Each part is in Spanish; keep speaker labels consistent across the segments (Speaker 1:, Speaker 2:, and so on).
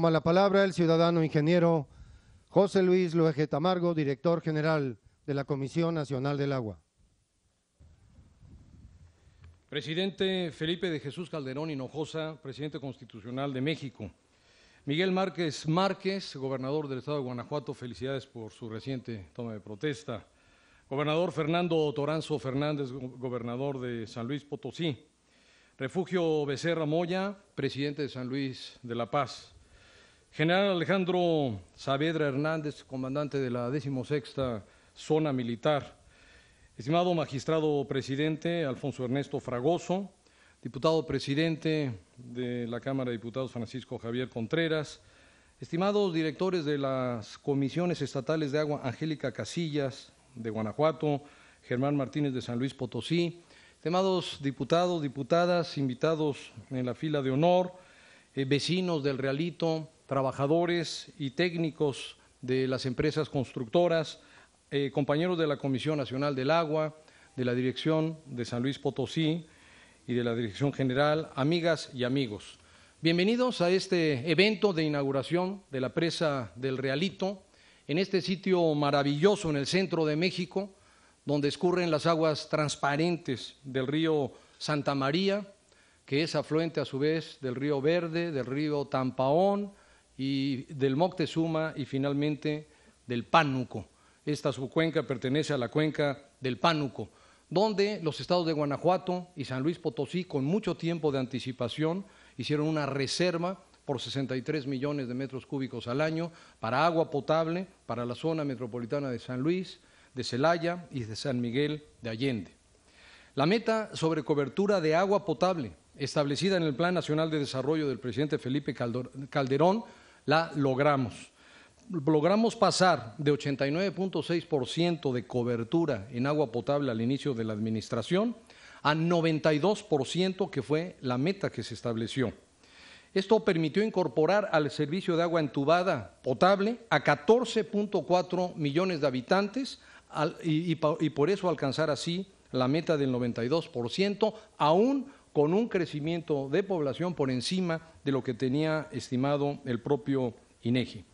Speaker 1: Toma la palabra el ciudadano ingeniero José Luis Luege Tamargo, director general de la Comisión Nacional del Agua.
Speaker 2: Presidente Felipe de Jesús Calderón Hinojosa, presidente constitucional de México. Miguel Márquez Márquez, gobernador del estado de Guanajuato, felicidades por su reciente toma de protesta. Gobernador Fernando Toranzo Fernández, gobernador de San Luis Potosí. Refugio Becerra Moya, presidente de San Luis de la Paz. General Alejandro Saavedra Hernández, comandante de la 16ª Zona Militar. Estimado magistrado presidente Alfonso Ernesto Fragoso, diputado presidente de la Cámara de Diputados Francisco Javier Contreras, estimados directores de las comisiones estatales de agua Angélica Casillas de Guanajuato, Germán Martínez de San Luis Potosí, estimados diputados, diputadas, invitados en la fila de honor, vecinos del Realito, trabajadores y técnicos de las empresas constructoras, compañeros de la Comisión Nacional del Agua, de la Dirección de San Luis Potosí y de la Dirección General, amigas y amigos. Bienvenidos a este evento de inauguración de la presa del Realito, en este sitio maravilloso en el centro de México, donde escurren las aguas transparentes del río Santa María, que es afluente a su vez del río Verde, del río Tampaón y del Moctezuma y finalmente del Pánuco. Esta subcuenca pertenece a la cuenca del Pánuco, donde los estados de Guanajuato y San Luis Potosí, con mucho tiempo de anticipación, hicieron una reserva por 63 millones de metros cúbicos al año para agua potable para la zona metropolitana de San Luis, de Celaya y de San Miguel de Allende. La meta sobre cobertura de agua potable establecida en el Plan Nacional de Desarrollo del presidente Felipe Calderón la logramos. Logramos pasar de 89.6% de cobertura en agua potable al inicio de la administración a 92%, que fue la meta que se estableció. Esto permitió incorporar al servicio de agua entubada potable a 14.4 millones de habitantes y por eso alcanzar así la meta del 92%, aún con un crecimiento de población por encima de lo que tenía estimado el propio INEGI.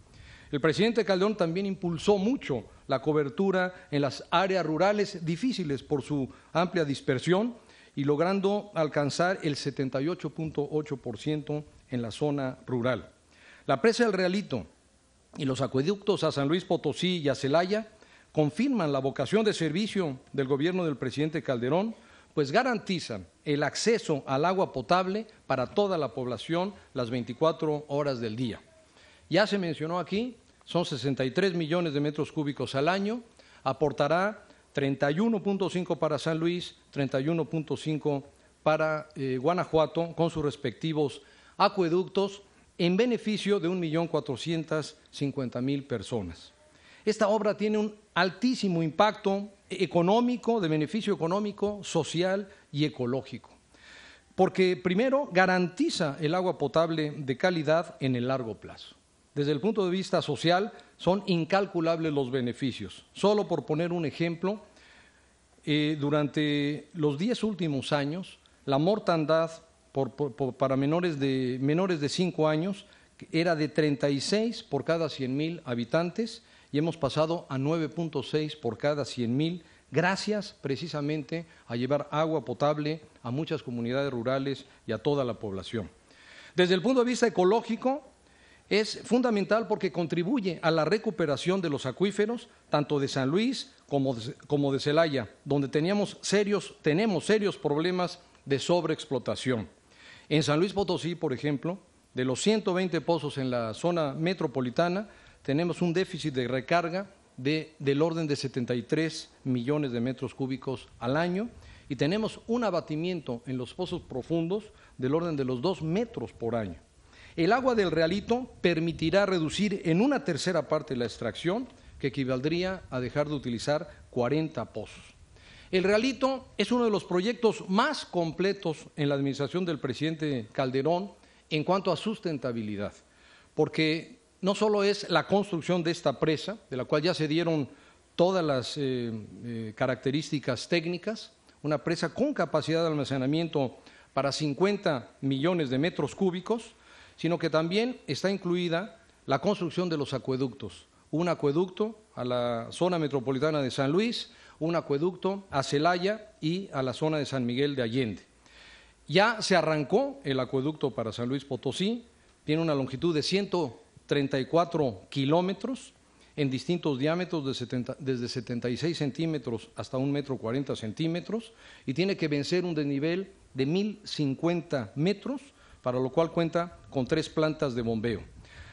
Speaker 2: El presidente Calderón también impulsó mucho la cobertura en las áreas rurales difíciles por su amplia dispersión y logrando alcanzar el 78.8% en la zona rural. La presa del Realito y los acueductos a San Luis Potosí y a Celaya confirman la vocación de servicio del gobierno del presidente Calderón, pues garantizan el acceso al agua potable para toda la población las 24 horas del día. Ya se mencionó aquí, son 63 millones de metros cúbicos al año, aportará 31.5 para San Luis, 31.5 para Guanajuato, con sus respectivos acueductos, en beneficio de 1.450.000 personas. Esta obra tiene un altísimo impacto económico, de beneficio económico, social y ecológico, porque primero garantiza el agua potable de calidad en el largo plazo. Desde el punto de vista social, son incalculables los beneficios. Solo por poner un ejemplo, durante los 10 últimos años, la mortandad para menores de 5 años era de 36 por cada 100.000 habitantes y hemos pasado a 9.6 por cada 100.000, gracias precisamente a llevar agua potable a muchas comunidades rurales y a toda la población. Desde el punto de vista ecológico, es fundamental porque contribuye a la recuperación de los acuíferos, tanto de San Luis como de Celaya, donde tenemos serios problemas de sobreexplotación. En San Luis Potosí, por ejemplo, de los 120 pozos en la zona metropolitana, tenemos un déficit de recarga del orden de 73 millones de metros cúbicos al año y tenemos un abatimiento en los pozos profundos del orden de los 2 metros por año. El agua del Realito permitirá reducir en 1/3 parte la extracción, que equivaldría a dejar de utilizar 40 pozos. El Realito es uno de los proyectos más completos en la administración del presidente Calderón en cuanto a sustentabilidad, porque no solo es la construcción de esta presa, de la cual ya se dieron todas las características técnicas, una presa con capacidad de almacenamiento para 50 millones de metros cúbicos, sino que también está incluida la construcción de los acueductos. Un acueducto a la zona metropolitana de San Luis, un acueducto a Celaya y a la zona de San Miguel de Allende. Ya se arrancó el acueducto para San Luis Potosí, tiene una longitud de 134 kilómetros en distintos diámetros desde 76 centímetros hasta 1,40 m y tiene que vencer un desnivel de 1,050 metros, para lo cual cuenta con 3 plantas de bombeo.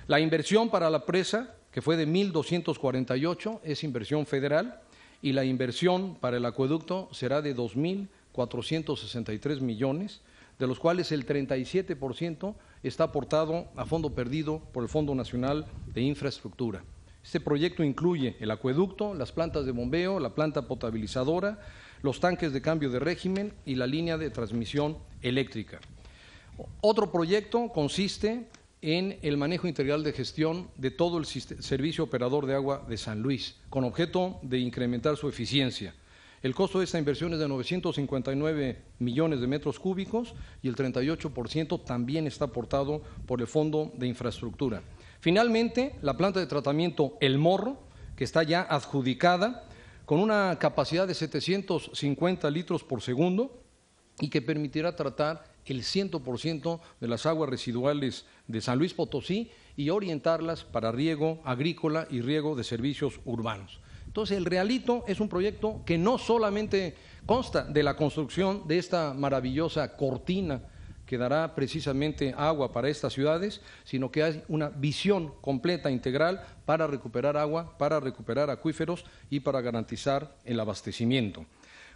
Speaker 2: La inversión para la presa, que fue de 1,248, es inversión federal, y la inversión para el acueducto será de 2,463 millones, de los cuales el 37% está aportado a fondo perdido por el Fondo Nacional de Infraestructura. Este proyecto incluye el acueducto, las plantas de bombeo, la planta potabilizadora, los tanques de cambio de régimen y la línea de transmisión eléctrica. Otro proyecto consiste en el manejo integral de gestión de todo el servicio operador de agua de San Luis, con objeto de incrementar su eficiencia. El costo de esta inversión es de 959 millones de metros cúbicos y el 38% también está aportado por el Fondo de Infraestructura. Finalmente, la planta de tratamiento El Morro, que está ya adjudicada, con una capacidad de 750 litros por segundo y que permitirá tratar el 100% de las aguas residuales de San Luis Potosí y orientarlas para riego agrícola y riego de servicios urbanos. Entonces, el Realito es un proyecto que no solamente consta de la construcción de esta maravillosa cortina que dará precisamente agua para estas ciudades, sino que hay una visión completa, integral, para recuperar agua, para recuperar acuíferos y para garantizar el abastecimiento.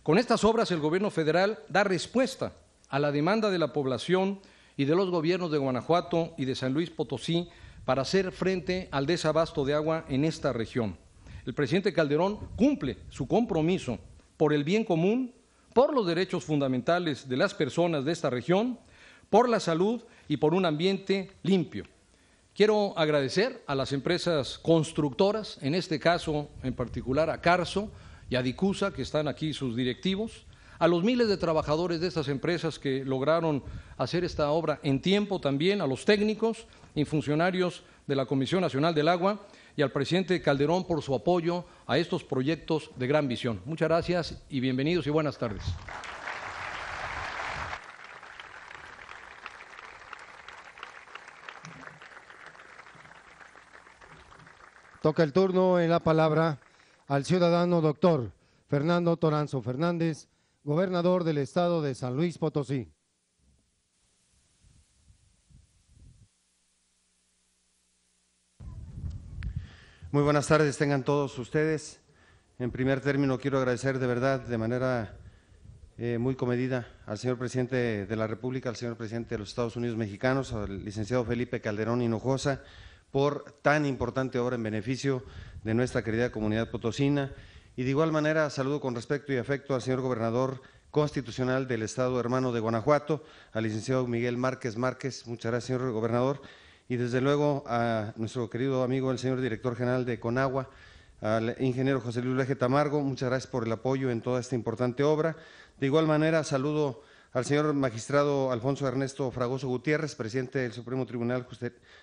Speaker 2: Con estas obras, el Gobierno federal da respuesta a la demanda de la población y de los gobiernos de Guanajuato y de San Luis Potosí para hacer frente al desabasto de agua en esta región. El presidente Calderón cumple su compromiso por el bien común, por los derechos fundamentales de las personas de esta región, por la salud y por un ambiente limpio. Quiero agradecer a las empresas constructoras, en este caso en particular a Carso y a Dicusa, que están aquí sus directivos, a los miles de trabajadores de estas empresas que lograron hacer esta obra en tiempo también, a los técnicos y funcionarios de la Comisión Nacional del Agua y al presidente Calderón por su apoyo a estos proyectos de gran visión. Muchas gracias y bienvenidos y buenas tardes.
Speaker 1: Toca el turno en la palabra al ciudadano doctor Fernando Toranzo Fernández, gobernador del estado de San Luis Potosí.
Speaker 3: Muy buenas tardes, tengan todos ustedes. En primer término, quiero agradecer de verdad, de manera muy comedida, al señor presidente de la República, al señor presidente de los Estados Unidos mexicanos, al licenciado Felipe Calderón Hinojosa, por tan importante obra en beneficio de nuestra querida comunidad potosina. Y de igual manera saludo con respeto y afecto al señor gobernador constitucional del estado hermano de Guanajuato, al licenciado Miguel Márquez. Muchas gracias, señor gobernador. Y desde luego a nuestro querido amigo, el señor director general de Conagua, al ingeniero José Luis Loeje Tamargo, muchas gracias por el apoyo en toda esta importante obra. De igual manera saludo al señor magistrado Alfonso Ernesto Fragoso Gutiérrez, presidente del Supremo Tribunal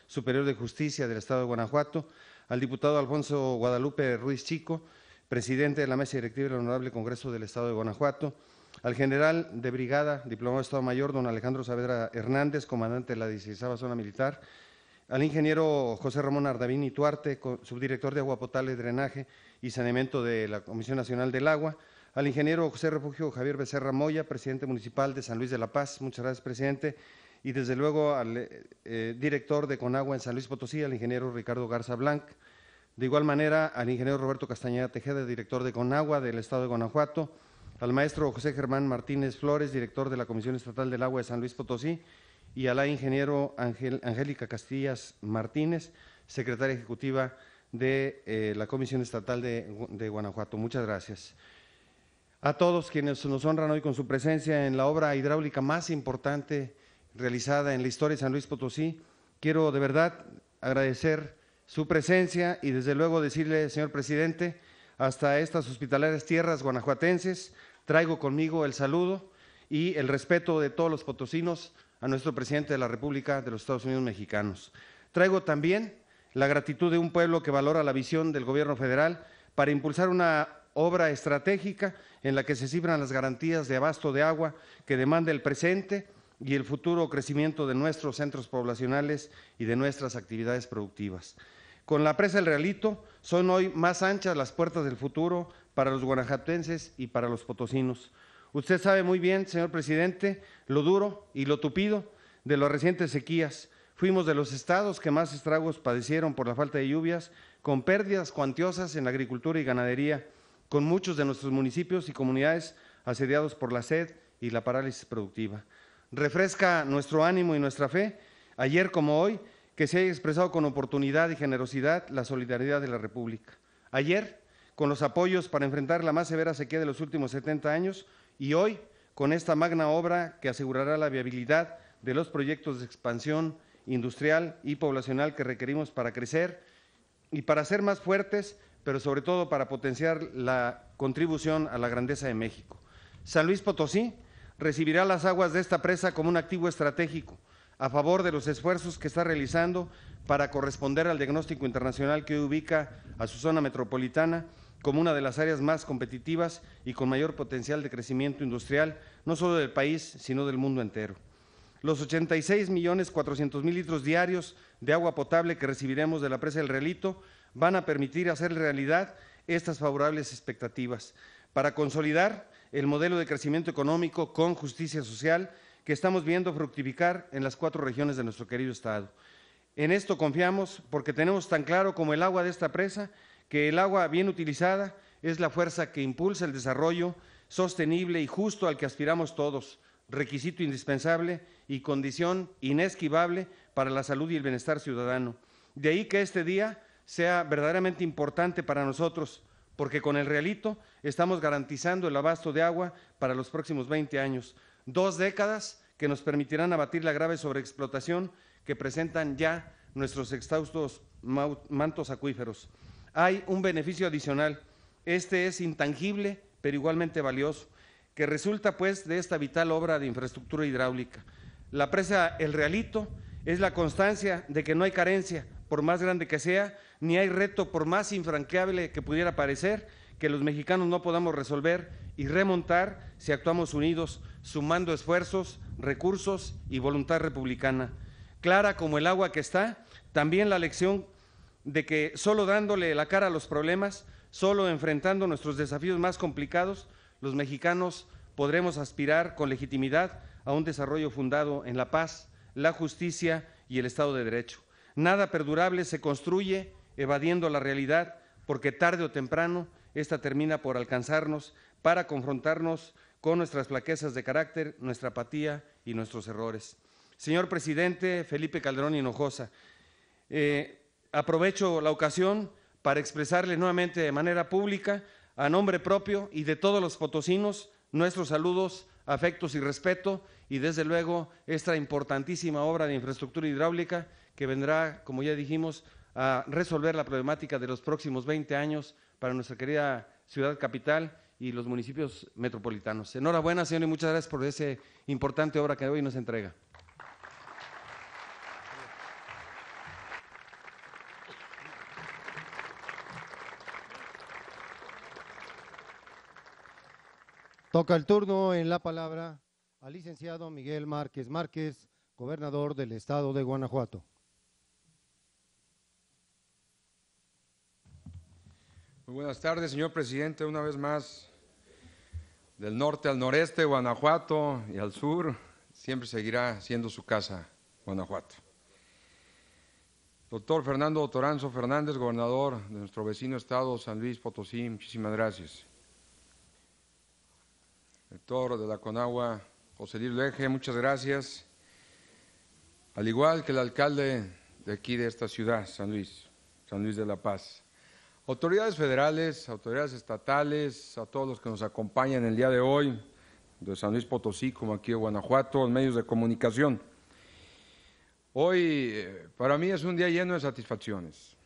Speaker 3: Superior de Justicia del estado de Guanajuato, al diputado Alfonso Guadalupe Ruiz Chico, presidente de la mesa directiva del Honorable Congreso del estado de Guanajuato, al general de brigada, diplomado de Estado Mayor, don Alejandro Saavedra Hernández, comandante de la 16ª Zona Militar, al ingeniero José Ramón Ardavín Ituarte, subdirector de Agua Potable, Drenaje y Saneamiento de la Comisión Nacional del Agua, al ingeniero José Refugio Javier Becerra Moya, presidente municipal de San Luis de la Paz, muchas gracias, presidente, y desde luego al director de Conagua en San Luis Potosí, al ingeniero Ricardo Garza Blanc. De igual manera, al ingeniero Roberto Castañeda Tejeda, director de Conagua del estado de Guanajuato, al maestro José Germán Martínez Flores, director de la Comisión Estatal del Agua de San Luis Potosí, y a la ingeniero Angélica Castillas Martínez, secretaria ejecutiva de la Comisión Estatal de Guanajuato. Muchas gracias. A todos quienes nos honran hoy con su presencia en la obra hidráulica más importante realizada en la historia de San Luis Potosí, quiero de verdad agradecer su presencia y desde luego decirle, señor presidente, hasta estas hospitalarias tierras guanajuatenses, traigo conmigo el saludo y el respeto de todos los potosinos a nuestro presidente de la República de los Estados Unidos mexicanos. Traigo también la gratitud de un pueblo que valora la visión del gobierno federal para impulsar una obra estratégica en la que se cifran las garantías de abasto de agua que demanda el presente y el futuro crecimiento de nuestros centros poblacionales y de nuestras actividades productivas. Con la presa El Realito son hoy más anchas las puertas del futuro para los guanajuatenses y para los potosinos. Usted sabe muy bien, señor presidente, lo duro y lo tupido de las recientes sequías. Fuimos de los estados que más estragos padecieron por la falta de lluvias, con pérdidas cuantiosas en la agricultura y ganadería, con muchos de nuestros municipios y comunidades asediados por la sed y la parálisis productiva. Refresca nuestro ánimo y nuestra fe, ayer como hoy, que se haya expresado con oportunidad y generosidad la solidaridad de la República. Ayer, con los apoyos para enfrentar la más severa sequía de los últimos 70 años, y hoy, con esta magna obra que asegurará la viabilidad de los proyectos de expansión industrial y poblacional que requerimos para crecer y para ser más fuertes, pero sobre todo para potenciar la contribución a la grandeza de México. San Luis Potosí recibirá las aguas de esta presa como un activo estratégico a favor de los esfuerzos que está realizando para corresponder al diagnóstico internacional que ubica a su zona metropolitana como una de las áreas más competitivas y con mayor potencial de crecimiento industrial, no solo del país, sino del mundo entero. Los 86.400.000 litros diarios de agua potable que recibiremos de la presa El Realito van a permitir hacer realidad estas favorables expectativas para consolidar el modelo de crecimiento económico con justicia social que estamos viendo fructificar en las 4 regiones de nuestro querido estado. En esto confiamos porque tenemos tan claro como el agua de esta presa que el agua bien utilizada es la fuerza que impulsa el desarrollo sostenible y justo al que aspiramos todos, requisito indispensable y condición inesquivable para la salud y el bienestar ciudadano. De ahí que este día sea verdaderamente importante para nosotros, porque con El Realito estamos garantizando el abasto de agua para los próximos 20 años, 2 décadas que nos permitirán abatir la grave sobreexplotación que presentan ya nuestros exhaustos mantos acuíferos. Hay un beneficio adicional, este es intangible, pero igualmente valioso, que resulta pues de esta vital obra de infraestructura hidráulica. La presa El Realito es la constancia de que no hay carencia, por más grande que sea, ni hay reto, por más infranqueable que pudiera parecer, que los mexicanos no podamos resolver y remontar si actuamos unidos, sumando esfuerzos, recursos y voluntad republicana. Clara como el agua que está, también la lección de que solo dándole la cara a los problemas, solo enfrentando nuestros desafíos más complicados, los mexicanos podremos aspirar con legitimidad a un desarrollo fundado en la paz, la justicia y el Estado de Derecho. Nada perdurable se construye evadiendo la realidad, porque tarde o temprano esta termina por alcanzarnos para confrontarnos con nuestras flaquezas de carácter, nuestra apatía y nuestros errores. Señor presidente Felipe Calderón Hinojosa, aprovecho la ocasión para expresarle nuevamente de manera pública, a nombre propio y de todos los potosinos, nuestros saludos, afectos y respeto, y desde luego esta importantísima obra de infraestructura hidráulica que vendrá, como ya dijimos, a resolver la problemática de los próximos 20 años para nuestra querida ciudad capital y los municipios metropolitanos. Enhorabuena, señor, y muchas gracias por esa importante obra que hoy nos entrega.
Speaker 1: Toca el turno en la palabra al licenciado Miguel Márquez Márquez, gobernador del estado de Guanajuato.
Speaker 4: Muy buenas tardes, señor presidente. Una vez más, del norte al noreste, Guanajuato, y al sur, siempre seguirá siendo su casa, Guanajuato. Doctor Fernando Toranzo Fernández, gobernador de nuestro vecino estado, San Luis Potosí, muchísimas gracias. Rector de la Conagua, José Luis Leje, muchas gracias. Al igual que el alcalde de aquí, de esta ciudad, San Luis de la Paz. Autoridades federales, autoridades estatales, a todos los que nos acompañan el día de hoy, de San Luis Potosí, como aquí de Guanajuato, los medios de comunicación. Hoy, para mí, es un día lleno de satisfacciones.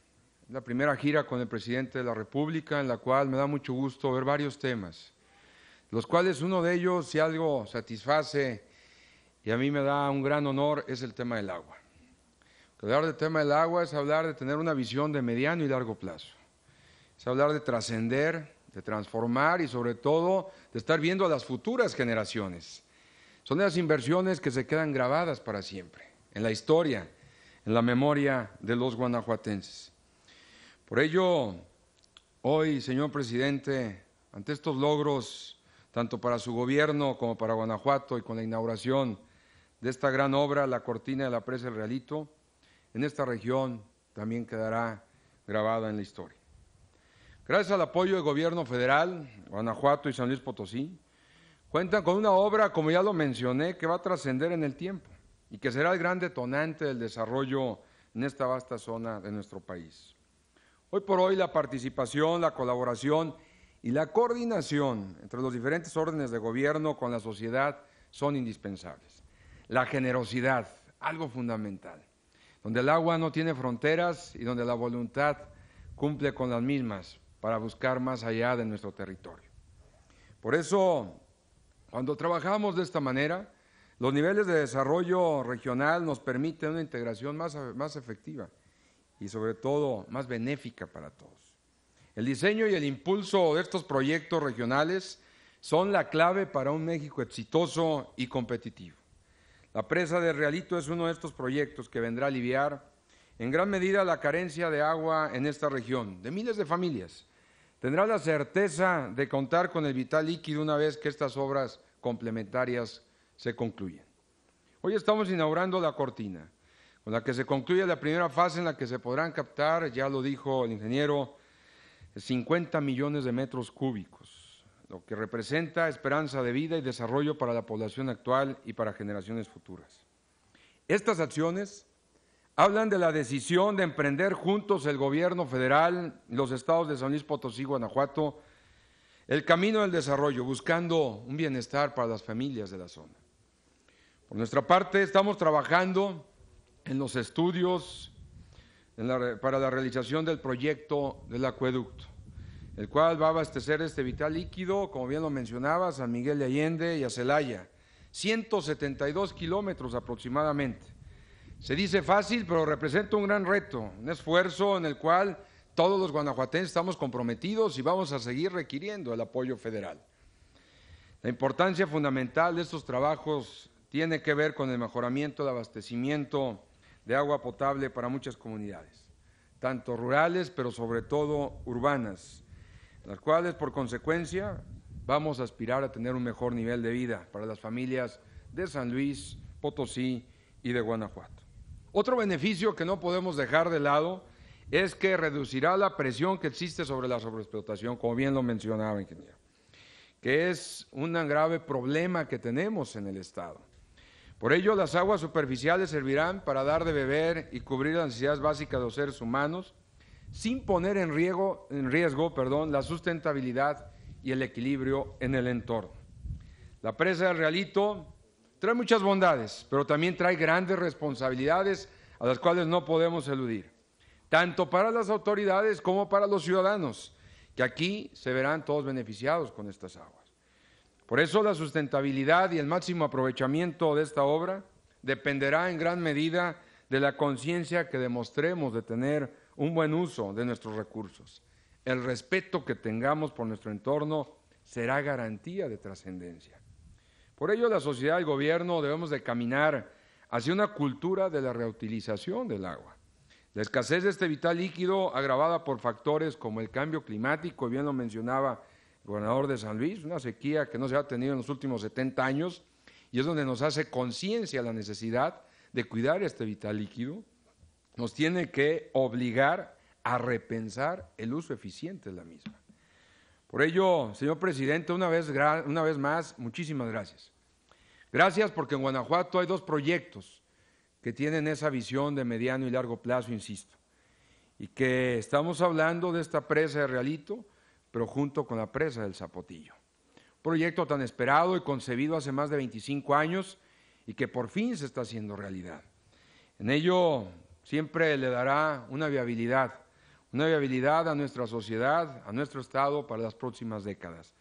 Speaker 4: Es la primera gira con el presidente de la República, en la cual me da mucho gusto ver varios temas, los cuales uno de ellos, si algo satisface y a mí me da un gran honor, es el tema del agua. Hablar del tema del agua es hablar de tener una visión de mediano y largo plazo. Es hablar de trascender, de transformar y sobre todo de estar viendo a las futuras generaciones. Son esas inversiones que se quedan grabadas para siempre, en la historia, en la memoria de los guanajuatenses. Por ello, hoy, señor presidente, ante estos logros, tanto para su gobierno como para Guanajuato y con la inauguración de esta gran obra, la cortina de la presa del Realito, en esta región también quedará grabada en la historia. Gracias al apoyo del gobierno federal, Guanajuato y San Luis Potosí, cuentan con una obra, como ya lo mencioné, que va a trascender en el tiempo y que será el gran detonante del desarrollo en esta vasta zona de nuestro país. Hoy por hoy la participación, la colaboración y la coordinación entre los diferentes órdenes de gobierno con la sociedad son indispensables. La generosidad, algo fundamental, donde el agua no tiene fronteras y donde la voluntad cumple con las mismas para buscar más allá de nuestro territorio. Por eso, cuando trabajamos de esta manera, los niveles de desarrollo regional nos permiten una integración más efectiva y sobre todo más benéfica para todos. El diseño y el impulso de estos proyectos regionales son la clave para un México exitoso y competitivo. La presa del Realito es uno de estos proyectos que vendrá a aliviar en gran medida la carencia de agua en esta región, de miles de familias. Tendrá la certeza de contar con el vital líquido una vez que estas obras complementarias se concluyen. Hoy estamos inaugurando la cortina, con la que se concluye la primera fase en la que se podrán captar, ya lo dijo el ingeniero, 50 millones de metros cúbicos, lo que representa esperanza de vida y desarrollo para la población actual y para generaciones futuras. Estas acciones hablan de la decisión de emprender juntos el gobierno federal, los estados de San Luis Potosí y Guanajuato, el camino del desarrollo, buscando un bienestar para las familias de la zona. Por nuestra parte, estamos trabajando en los estudios para la realización del proyecto del acueducto, el cual va a abastecer este vital líquido, como bien lo mencionaba, San Miguel de Allende y a Celaya, 172 kilómetros aproximadamente. Se dice fácil, pero representa un gran reto, un esfuerzo en el cual todos los guanajuatenses estamos comprometidos y vamos a seguir requiriendo el apoyo federal. La importancia fundamental de estos trabajos tiene que ver con el mejoramiento del abastecimiento de agua potable para muchas comunidades, tanto rurales, pero sobre todo urbanas, las cuales, por consecuencia, vamos a aspirar a tener un mejor nivel de vida para las familias de San Luis, Potosí y de Guanajuato. Otro beneficio que no podemos dejar de lado es que reducirá la presión que existe sobre la sobreexplotación, como bien lo mencionaba, ingeniero, que es un grave problema que tenemos en el Estado. Por ello, las aguas superficiales servirán para dar de beber y cubrir las necesidades básicas de los seres humanos, sin poner en riesgo la sustentabilidad y el equilibrio en el entorno. La presa del Realito trae muchas bondades, pero también trae grandes responsabilidades a las cuales no podemos eludir, tanto para las autoridades como para los ciudadanos, que aquí se verán todos beneficiados con estas aguas. Por eso la sustentabilidad y el máximo aprovechamiento de esta obra dependerá en gran medida de la conciencia que demostremos de tener un buen uso de nuestros recursos. El respeto que tengamos por nuestro entorno será garantía de trascendencia. Por ello, la sociedad y el gobierno debemos de caminar hacia una cultura de la reutilización del agua. La escasez de este vital líquido, agravada por factores como el cambio climático, bien lo mencionaba el gobernador de San Luis, una sequía que no se ha tenido en los últimos 70 años, y es donde nos hace conciencia la necesidad de cuidar este vital líquido, nos tiene que obligar a repensar el uso eficiente de la misma. Por ello, señor presidente, una vez más, muchísimas gracias. Gracias porque en Guanajuato hay dos proyectos que tienen esa visión de mediano y largo plazo, insisto, y que estamos hablando de esta presa de Realito, pero junto con la presa del Zapotillo. Un proyecto tan esperado y concebido hace más de 25 años y que por fin se está haciendo realidad. En ello siempre le dará una viabilidad a nuestra sociedad, a nuestro Estado para las próximas décadas.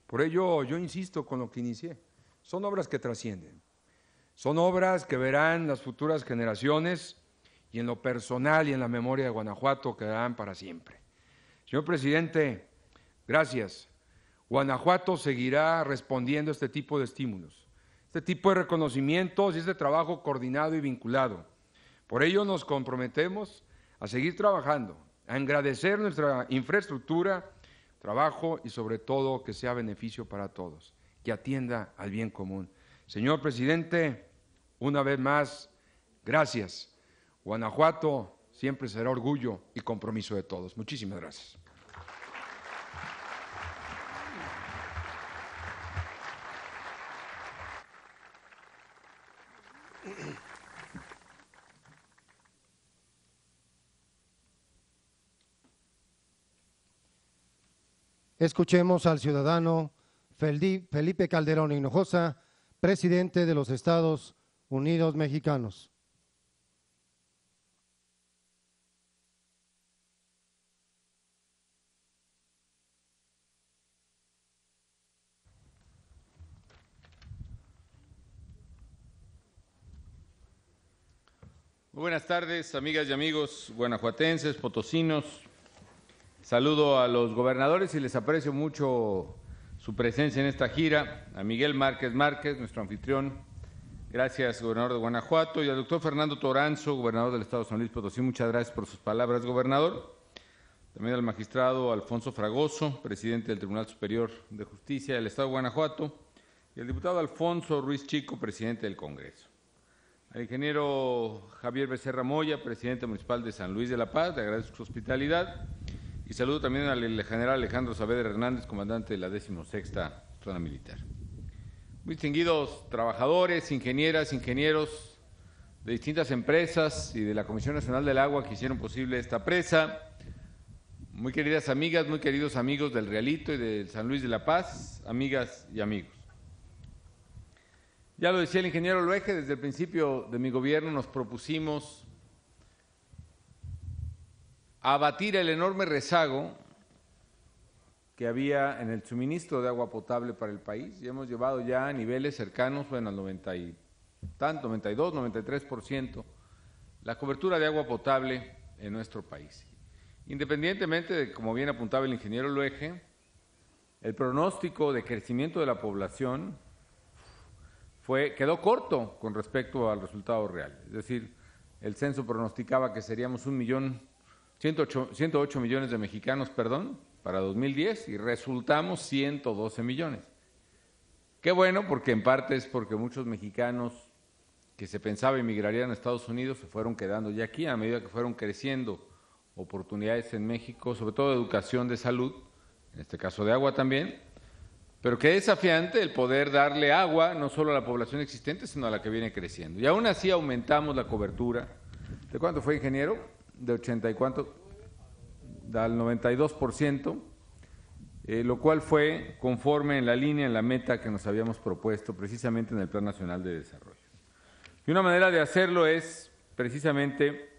Speaker 4: Por ello yo insisto con lo que inicié, son obras que trascienden, Son obras que verán las futuras generaciones y en lo personal y en la memoria de Guanajuato quedarán para siempre. Señor presidente, gracias. Guanajuato seguirá respondiendo a este tipo de estímulos, este tipo de reconocimientos y este trabajo coordinado y vinculado. Por ello nos comprometemos a seguir trabajando, a engrandecer nuestra infraestructura, trabajo y sobre todo que sea beneficio para todos, que atienda al bien común. Señor presidente, una vez más, gracias. Guanajuato siempre será orgullo y compromiso de todos. Muchísimas gracias.
Speaker 1: Escuchemos al ciudadano Felipe Calderón Hinojosa, presidente de los Estados Unidos Mexicanos.
Speaker 5: Muy buenas tardes, amigas y amigos guanajuatenses, potosinos. Saludo a los gobernadores y les aprecio mucho su presencia en esta gira. A Miguel Márquez Márquez, nuestro anfitrión. Gracias, gobernador de Guanajuato. Y al doctor Fernando Toranzo, gobernador del Estado de San Luis Potosí. Muchas gracias por sus palabras, gobernador. También al magistrado Alfonso Fragoso, presidente del Tribunal Superior de Justicia del Estado de Guanajuato. Y al diputado Alfonso Ruiz Chico, presidente del Congreso. Al ingeniero Javier Becerra Moya, presidente municipal de San Luis de la Paz, le agradezco su hospitalidad. Y saludo también al general Alejandro Saavedra Hernández, comandante de la 16ª Zona Militar. Muy distinguidos trabajadores, ingenieras, ingenieros de distintas empresas y de la Comisión Nacional del Agua que hicieron posible esta presa. Muy queridas amigas, muy queridos amigos del Realito y de San Luis de la Paz, amigas y amigos. Ya lo decía el ingeniero Luege, desde el principio de mi gobierno nos propusimos abatir el enorme rezago que había en el suministro de agua potable para el país y hemos llevado ya a niveles cercanos, bueno, al 92, 93% la cobertura de agua potable en nuestro país. Independientemente de, como bien apuntaba el ingeniero Luege, el pronóstico de crecimiento de la población quedó corto con respecto al resultado real. Es decir, el censo pronosticaba que seríamos 108 millones de mexicanos, para 2010 y resultamos 112 millones. Qué bueno, porque en parte es porque muchos mexicanos que se pensaba emigrarían a Estados Unidos se fueron quedando ya aquí a medida que fueron creciendo oportunidades en México, sobre todo de educación, de salud, en este caso de agua también. Pero qué desafiante el poder darle agua no solo a la población existente, sino a la que viene creciendo. Y aún así aumentamos la cobertura. ¿De cuánto fue, ingeniero? De 80 y cuánto, al 92%, lo cual fue conforme en la línea, en la meta que nos habíamos propuesto precisamente en el Plan Nacional de Desarrollo. Y una manera de hacerlo es precisamente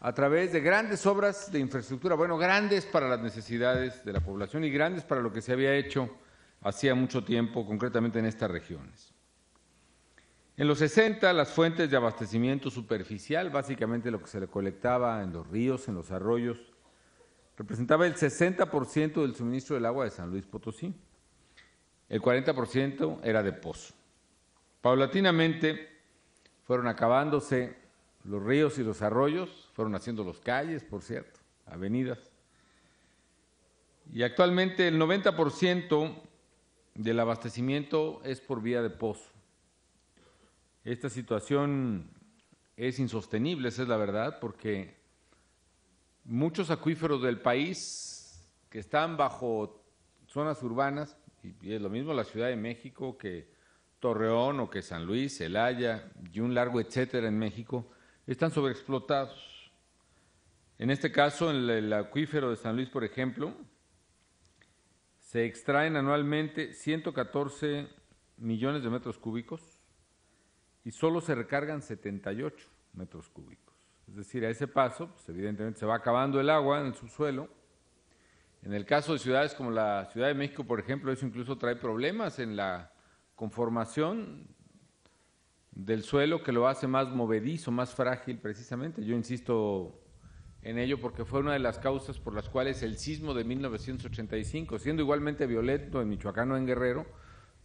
Speaker 5: a través de grandes obras de infraestructura, bueno, grandes para las necesidades de la población y grandes para lo que se había hecho hacía mucho tiempo, concretamente en estas regiones. En los 60, las fuentes de abastecimiento superficial, básicamente lo que se le colectaba en los ríos, en los arroyos, representaba el 60% del suministro del agua de San Luis Potosí. El 40% era de pozo. Paulatinamente fueron acabándose los ríos y los arroyos, fueron haciendo los calles, por cierto, avenidas. Y actualmente el 90% del abastecimiento es por vía de pozo. Esta situación es insostenible, esa es la verdad, porque muchos acuíferos del país que están bajo zonas urbanas, y es lo mismo la Ciudad de México que Torreón o que San Luis, Celaya y un largo etcétera en México, están sobreexplotados. En este caso, en el acuífero de San Luis, por ejemplo, se extraen anualmente 114 millones de metros cúbicos y solo se recargan 78 metros cúbicos. Es decir, a ese paso, pues evidentemente se va acabando el agua en el subsuelo. En el caso de ciudades como la Ciudad de México, por ejemplo, eso incluso trae problemas en la conformación del suelo que lo hace más movedizo, más frágil precisamente. Yo insisto en ello porque fue una de las causas por las cuales el sismo de 1985, siendo igualmente violento en Michoacán o en Guerrero,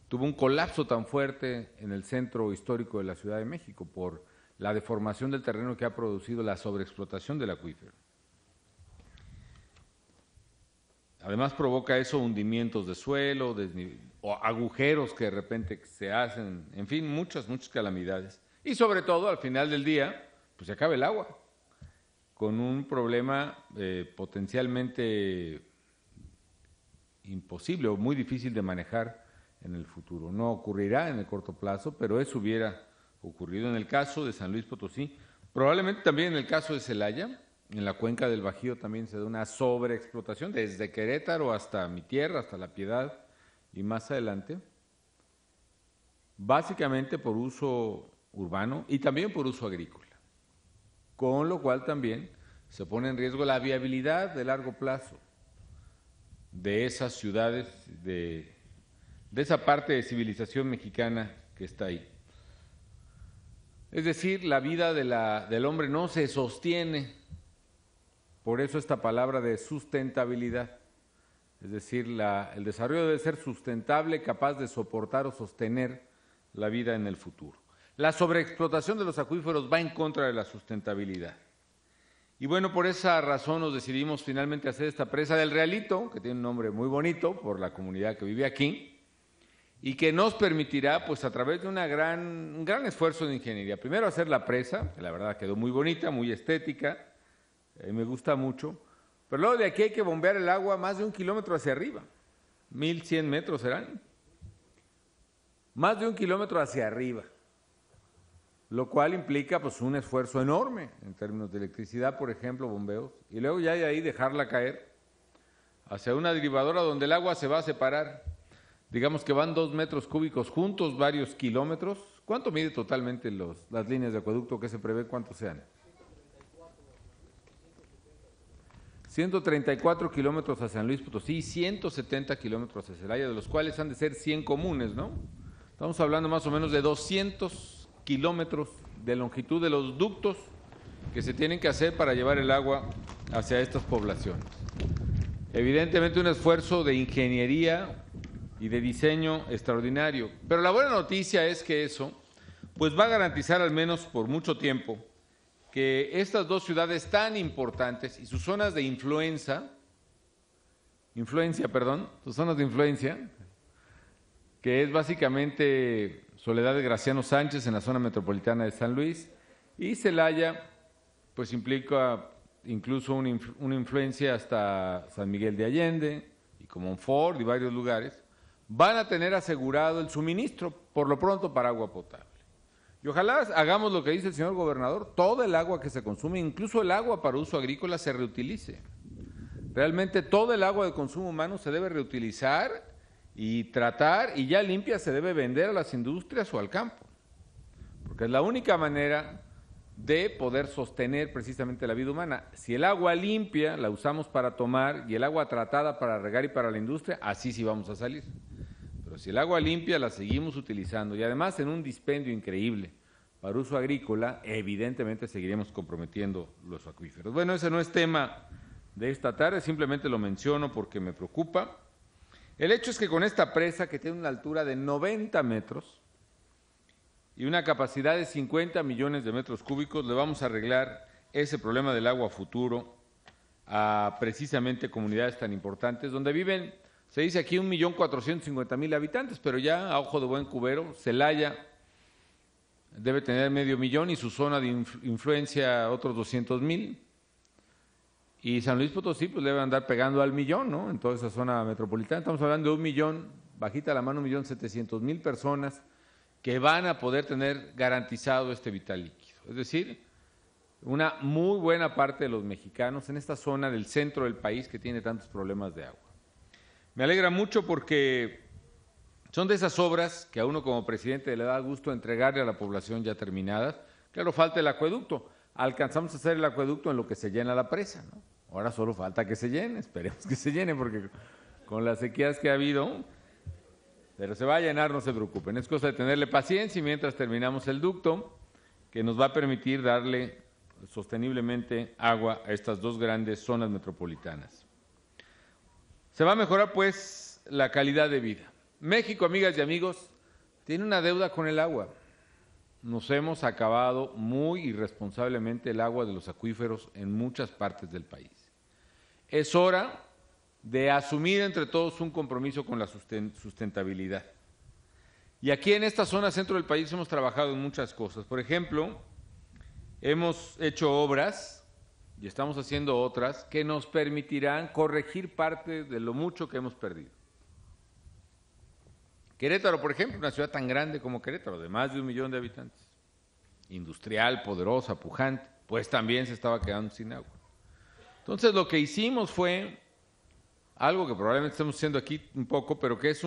Speaker 5: tuvo un colapso tan fuerte en el centro histórico de la Ciudad de México por la deformación del terreno que ha producido la sobreexplotación del acuífero. Además provoca eso hundimientos de suelo, o agujeros que de repente se hacen, en fin, muchas calamidades. Y sobre todo, al final del día, pues se acaba el agua, con un problema potencialmente imposible o muy difícil de manejar en el futuro. No ocurrirá en el corto plazo, pero eso hubiera ocurrido en el caso de San Luis Potosí, probablemente también en el caso de Celaya. En la cuenca del Bajío también se da una sobreexplotación, desde Querétaro hasta mi tierra, hasta La Piedad y más adelante, básicamente por uso urbano y también por uso agrícola, con lo cual también se pone en riesgo la viabilidad de largo plazo de esas ciudades, de esa parte de civilización mexicana que está ahí. Es decir, la vida del hombre no se sostiene. Por eso esta palabra de sustentabilidad, es decir, el desarrollo debe ser sustentable, capaz de soportar o sostener la vida en el futuro. La sobreexplotación de los acuíferos va en contra de la sustentabilidad. Y bueno, por esa razón nos decidimos finalmente hacer esta presa del Realito, que tiene un nombre muy bonito por la comunidad que vive aquí, y que nos permitirá, pues a través de un gran esfuerzo de ingeniería, primero hacer la presa, que la verdad quedó muy bonita, muy estética, me gusta mucho, pero luego de aquí hay que bombear el agua más de 1 kilómetro hacia arriba, 1,100 metros serán, más de 1 kilómetro hacia arriba, lo cual implica pues un esfuerzo enorme en términos de electricidad, por ejemplo, bombeos, y luego ya de ahí dejarla caer hacia una derivadora donde el agua se va a separar, digamos que van 2 metros cúbicos juntos, varios kilómetros. ¿Cuánto mide totalmente las líneas de acueducto que se prevé? ¿Cuántos sean? 134 kilómetros a San Luis Potosí y 170 kilómetros a Celaya, de los cuales han de ser 100 comunes, ¿no? Estamos hablando más o menos de 200 kilómetros de longitud de los ductos que se tienen que hacer para llevar el agua hacia estas poblaciones. Evidentemente un esfuerzo de ingeniería y de diseño extraordinario, pero la buena noticia es que eso pues va a garantizar al menos por mucho tiempo que estas dos ciudades tan importantes y sus zonas de sus zonas de influencia, que es básicamente Soledad de Graciano Sánchez en la zona metropolitana de San Luis, y Celaya, pues implica incluso una influencia hasta San Miguel de Allende, y Comonfort y varios lugares, van a tener asegurado el suministro, por lo pronto, para agua potable. Y ojalá hagamos lo que dice el señor gobernador, todo el agua que se consume, incluso el agua para uso agrícola, se reutilice. Realmente todo el agua de consumo humano se debe reutilizar y tratar, y ya limpia se debe vender a las industrias o al campo, porque es la única manera de poder sostener precisamente la vida humana. Si el agua limpia la usamos para tomar y el agua tratada para regar y para la industria, así sí vamos a salir. Pero si el agua limpia la seguimos utilizando y además en un dispendio increíble para uso agrícola, evidentemente seguiremos comprometiendo los acuíferos. Bueno, ese no es tema de esta tarde, simplemente lo menciono porque me preocupa. El hecho es que con esta presa, que tiene una altura de 90 metros y una capacidad de 50 millones de metros cúbicos, le vamos a arreglar ese problema del agua futuro a precisamente comunidades tan importantes donde viven. Se dice aquí 1.450.000 habitantes, pero ya a ojo de buen cubero, Celaya debe tener 500.000 y su zona de influencia otros 200.000. Y San Luis Potosí pues debe andar pegando al 1.000.000, ¿no? En toda esa zona metropolitana. Estamos hablando de 1.000.000, bajita la mano, 1.700.000 personas que van a poder tener garantizado este vital líquido. Es decir, una muy buena parte de los mexicanos en esta zona del centro del país que tiene tantos problemas de agua. Me alegra mucho porque son de esas obras que a uno como presidente le da gusto entregarle a la población ya terminadas. Claro, falta el acueducto. Alcanzamos a hacer el acueducto en lo que se llena la presa, ¿no? Ahora solo falta que se llene, esperemos que se llene porque con las sequías que ha habido, Pero se va a llenar, no se preocupen. Es cosa de tenerle paciencia y mientras terminamos el ducto que nos va a permitir darle sosteniblemente agua a estas dos grandes zonas metropolitanas. Se va a mejorar, pues, la calidad de vida. México, amigas y amigos, tiene una deuda con el agua. Nos hemos acabado muy irresponsablemente el agua de los acuíferos en muchas partes del país. Es hora de asumir entre todos un compromiso con la sustentabilidad. Y aquí en esta zona centro del país hemos trabajado en muchas cosas. Por ejemplo, hemos hecho obras y estamos haciendo otras que nos permitirán corregir parte de lo mucho que hemos perdido. Querétaro, por ejemplo, una ciudad tan grande como Querétaro, de más de 1 millón de habitantes, industrial, poderosa, pujante, pues también se estaba quedando sin agua. Entonces lo que hicimos fue algo que probablemente estamos haciendo aquí un poco, pero que es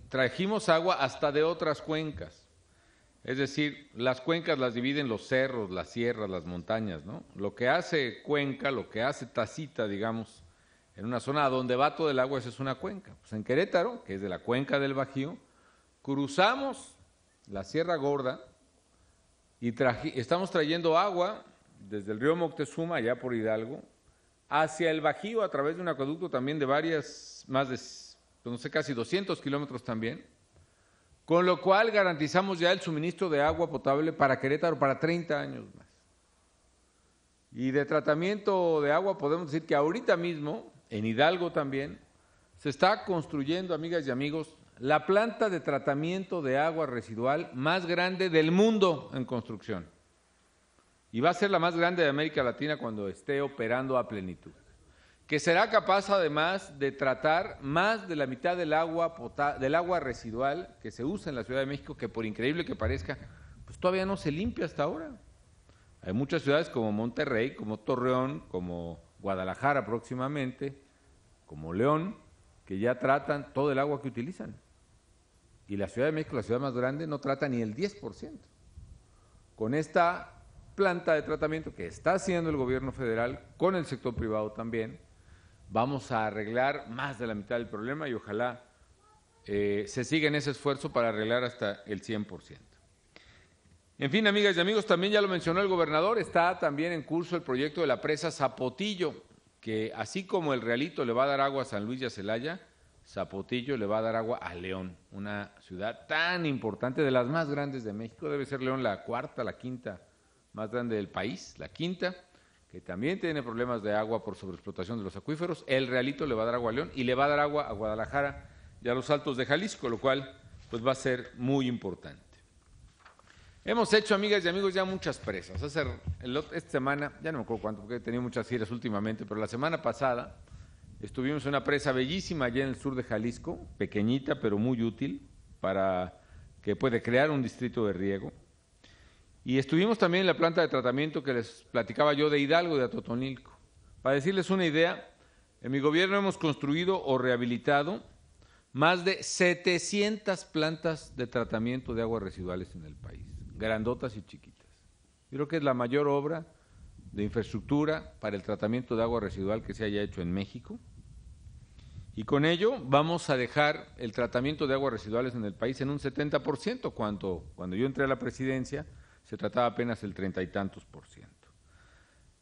Speaker 5: trajimos agua hasta de otras cuencas. Es decir, las cuencas las dividen los cerros, las sierras, las montañas, ¿no? Lo que hace cuenca, lo que hace tacita, digamos, en una zona donde va todo el agua, esa es una cuenca. Pues en Querétaro, que es de la cuenca del Bajío, cruzamos la Sierra Gorda y estamos trayendo agua desde el río Moctezuma, allá por Hidalgo, hacia el Bajío a través de un acueducto también de más de, no sé, casi 200 kilómetros también, con lo cual garantizamos ya el suministro de agua potable para Querétaro para 30 años más. Y de tratamiento de agua podemos decir que ahorita mismo, en Hidalgo también, se está construyendo, amigas y amigos, la planta de tratamiento de agua residual más grande del mundo en construcción. Y va a ser la más grande de América Latina cuando esté operando a plenitud, que será capaz además de tratar más de la mitad del agua residual que se usa en la Ciudad de México, que por increíble que parezca, pues todavía no se limpia hasta ahora. Hay muchas ciudades como Monterrey, como Torreón, como Guadalajara próximamente, como León, que ya tratan todo el agua que utilizan. Y la Ciudad de México, la ciudad más grande, no trata ni el 10%. Con esta planta de tratamiento que está haciendo el gobierno federal, con el sector privado también, vamos a arreglar más de la mitad del problema y ojalá se siga en ese esfuerzo para arreglar hasta el 100%. En fin, amigas y amigos, también ya lo mencionó el gobernador, está también en curso el proyecto de la presa Zapotillo, que así como el Realito le va a dar agua a San Luis y a Celaya, Zapotillo le va a dar agua a León, una ciudad tan importante, de las más grandes de México, debe ser León la cuarta, la quinta más grande del país, la quinta, que también tiene problemas de agua por sobreexplotación de los acuíferos. El Realito le va a dar agua a León y le va a dar agua a Guadalajara y a los Altos de Jalisco, lo cual pues va a ser muy importante. Hemos hecho, amigas y amigos, ya muchas presas. Esta semana, ya no me acuerdo cuánto, porque he tenido muchas giras últimamente, pero la semana pasada estuvimos en una presa bellísima allá en el sur de Jalisco, pequeñita pero muy útil para que puede crear un distrito de riego. Y estuvimos también en la planta de tratamiento que les platicaba yo de Hidalgo, de Atotonilco. Para decirles una idea, en mi gobierno hemos construido o rehabilitado más de 700 plantas de tratamiento de aguas residuales en el país, grandotas y chiquitas. Yo creo que es la mayor obra de infraestructura para el tratamiento de agua residual que se haya hecho en México. Y con ello vamos a dejar el tratamiento de aguas residuales en el país en un 70%, cuando yo entré a la presidencia se trataba apenas el 30 y tantos %.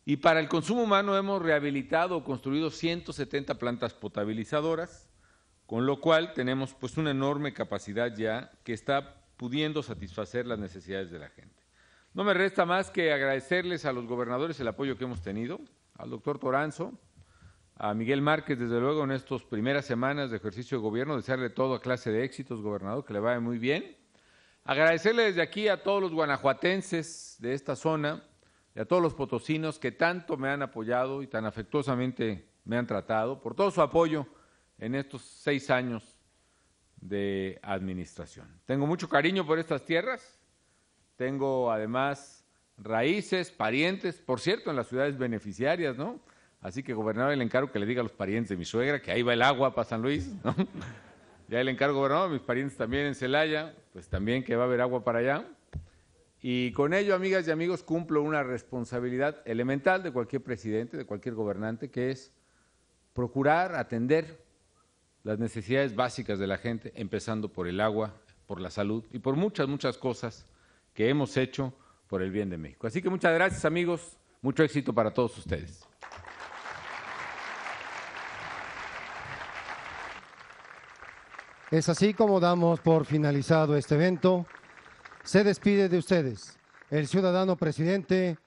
Speaker 5: Y para el consumo humano hemos rehabilitado o construido 170 plantas potabilizadoras, con lo cual tenemos pues una enorme capacidad ya que está pudiendo satisfacer las necesidades de la gente. No me resta más que agradecerles a los gobernadores el apoyo que hemos tenido, al doctor Toranzo, a Miguel Márquez, desde luego, en estas primeras semanas de ejercicio de gobierno, desearle toda clase de éxitos, gobernador, que le vaya muy bien. Agradecerle desde aquí a todos los guanajuatenses de esta zona y a todos los potosinos que tanto me han apoyado y tan afectuosamente me han tratado, por todo su apoyo en estos 6 años de administración. Tengo mucho cariño por estas tierras, tengo además raíces, parientes, por cierto, en las ciudades beneficiarias, ¿no? Así que, gobernador, le encargo que le diga a los parientes de mi suegra que ahí va el agua para San Luis, ¿no? Ya le encargo, gobernador, a mis parientes también en Celaya, pues también que va a haber agua para allá. Y con ello, amigas y amigos, cumplo una responsabilidad elemental de cualquier presidente, de cualquier gobernante, que es procurar atender las necesidades básicas de la gente, empezando por el agua, por la salud y por muchas, muchas cosas que hemos hecho por el bien de México. Así que muchas gracias, amigos, mucho éxito para todos ustedes.
Speaker 1: Es así como damos por finalizado este evento. Se despide de ustedes el ciudadano presidente